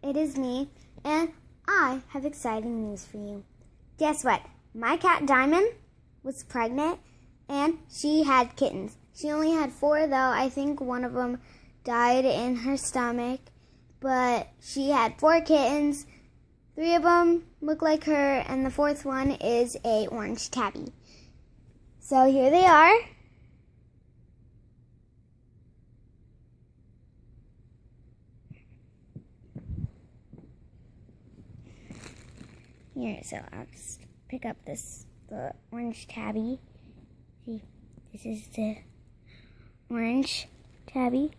it is me, and I have exciting news for you. Guess what? My cat Diamond was pregnant, and she had kittens. She only had 4, though. I think one of them died in her stomach, but she had 4 kittens. 3 of them look like her, and the 4th one is a orange tabby. So here they are. Here, so I'll just pick up the orange tabby. See, this is the orange tabby.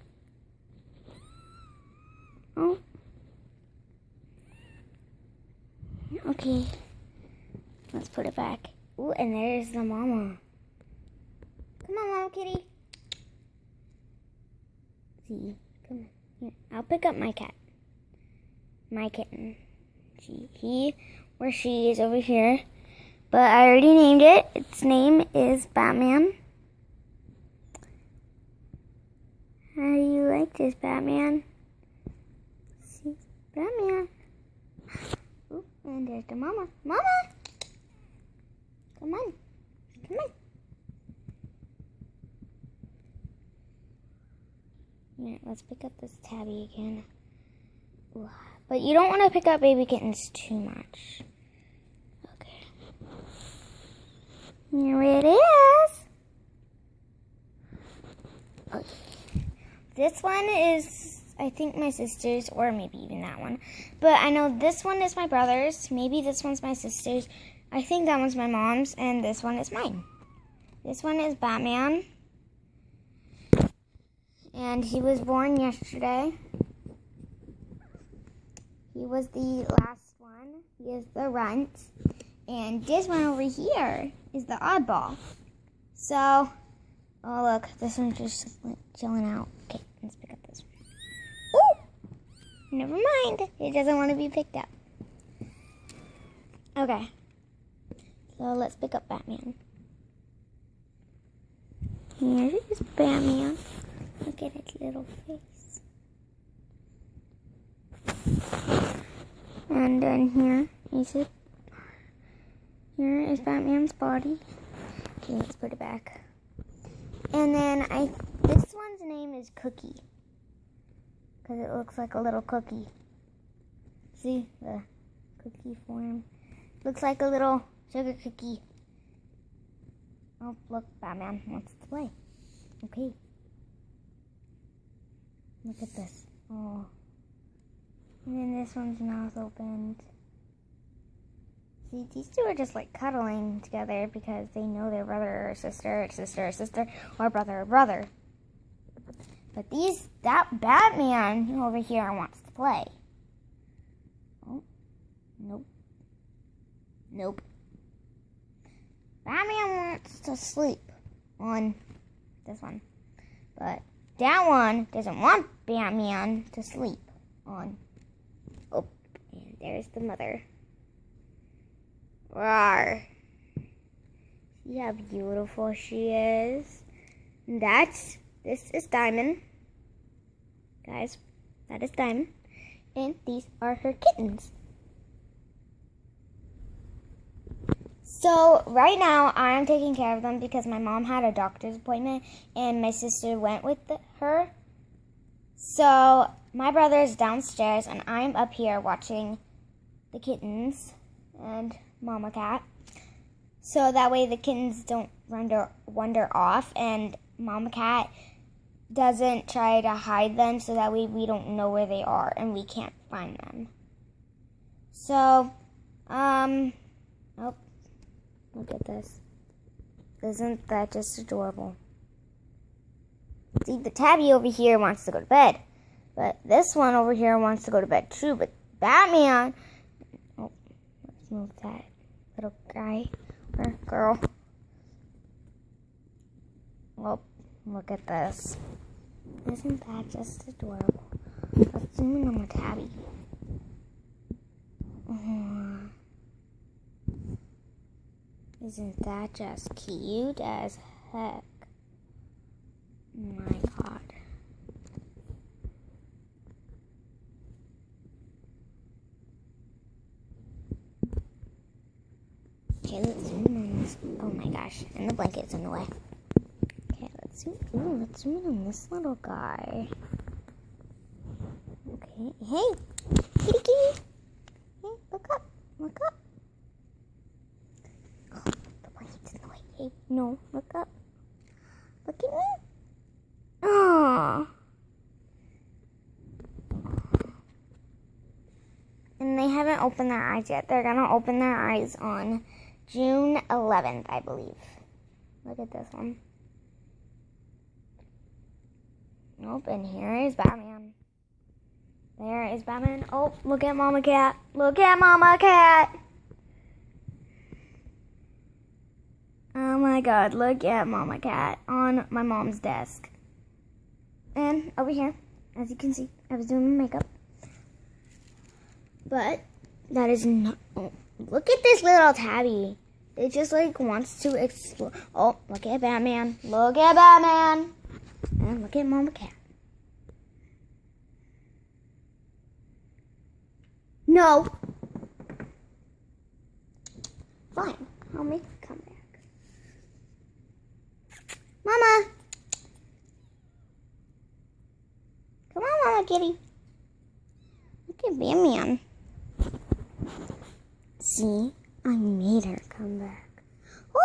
Oh. Okay. Let's put it back. Ooh, and there's the mama. Come on, Mama Kitty. See, come on. Here, I'll pick up my cat. My kitten. Where she is over here. But I already named it. Its name is Batman. How do you like this, Batman? See, Batman. Ooh, and there's the mama. Mama! Come on. Come on. Yeah, let's pick up this tabby again. Ooh. But you don't want to pick up baby kittens too much. Okay. Here it is. Okay. This one is, I think, my sister's, or maybe even that one. But I know this one is my brother's. Maybe this one's my sister's. I think that one's my mom's, and this one is mine. This one is Batman. And he was born yesterday. He was the last one. He is the runt. And this one over here is the oddball. So, oh look, this one's just chilling out. Okay, let's pick up this one. Ooh! Never mind. It doesn't want to be picked up. Okay. So let's pick up Batman. Here is Batman. Look at its little face. And then here is Batman's body. Okay, let's put it back. And then this one's name is Cookie, because it looks like a little cookie. See the cookie form? Looks like a little sugar cookie. Oh, look, Batman wants to play. Okay. Look at this. Oh. And then this one's mouth opened. See, these two are just like cuddling together because they know their brother or sister, or brother or brother. But that Batman over here wants to play. Oh, nope. Nope. Batman wants to sleep on this one. But that one doesn't want Batman to sleep on. Oh, and there's the mother. Rawr. See how beautiful she is? And this is Diamond. Guys, that is Diamond. And these are her kittens. So right now I'm taking care of them because my mom had a doctor's appointment and my sister went with her. So my brother is downstairs and I'm up here watching the kittens and Mama Cat. So that way the kittens don't wander off and Mama Cat doesn't try to hide them, so that way we don't know where they are and we can't find them. So, oh, look at this. Isn't that just adorable? See, the tabby over here wants to go to bed. But this one over here wants to go to bed too. But Batman... Oh, let's move that little guy or girl. Oh, look at this. Isn't that just adorable? Let's zoom in on the tabby. Isn't that just cute as heck? Oh my god. Okay, let's zoom in on this. Oh my gosh, and the blanket's in the way. Okay, let's zoom in on this little guy. Okay, hey, kitty kitty. Hey, look up, look up. Oh, the blanket's in the way. Hey, no, look up. Look at me. Oh. And they haven't opened their eyes yet. They're gonna open their eyes on June 11th, I believe. Look at this one. Nope, and here is Batman. There is Batman. Oh, look at Mama Cat. Look at Mama Cat. Oh my God, look at Mama Cat on my mom's desk. And over here, as you can see, I was doing my makeup. But that is not. Oh, look at this little tabby. It just like wants to explore. Oh, look at Batman. Look at Batman. And look at Mama Cat. No. Fine. I'll make it come back. Mama. Come on, Mama Kitty. Look at Batman. See? I made her come back. Woo!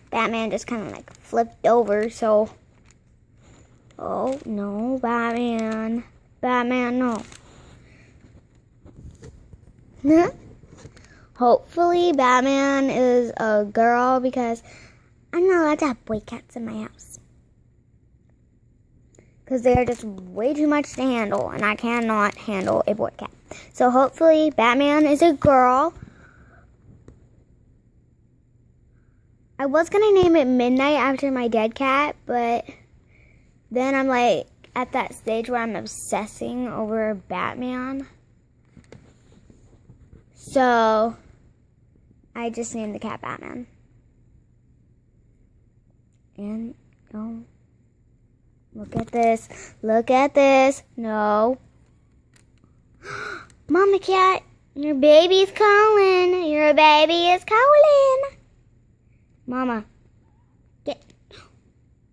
Batman just kind of like flipped over, so. Oh, no, Batman. Batman, no. Hopefully, Batman is a girl because I'm not allowed to have boy cats in my house. Because they're just way too much to handle, and I cannot handle a boy cat. So hopefully Batman is a girl. I was going to name it Midnight after my dead cat, but then I'm like at that stage where I'm obsessing over Batman. So I just named the cat Batman. And, oh. Look at this. Look at this. No. Mama Cat, your baby's calling. Your baby is calling. Mama, get.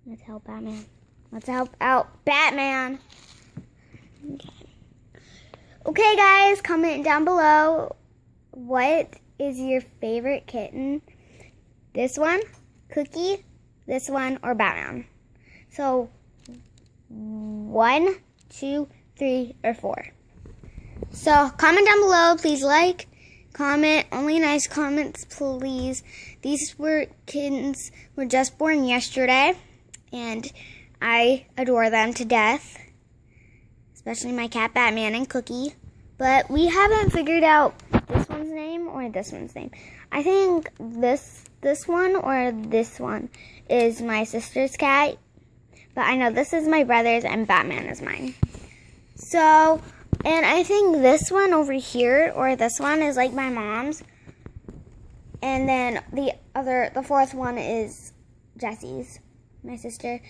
Let's help Batman. Let's help out Batman. Okay, guys, comment down below. What is your favorite kitten? This one, Cookie, this one, or Batman? So, 1, 2, 3, or 4. So comment down below. Please like, comment, only nice comments, please. These kittens were just born yesterday, and I adore them to death, especially my cat Batman and Cookie. But we haven't figured out this one's name or this one's name. I think this one or this one is my sister's cat. But I know this is my brother's and Batman is mine. So, and I think this one over here or this one is like my mom's. And then the fourth one is Jesse's, my sister.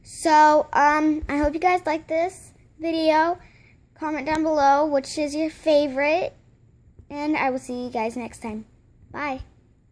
So, I hope you guys like this video. Comment down below which is your favorite. And I will see you guys next time. Bye.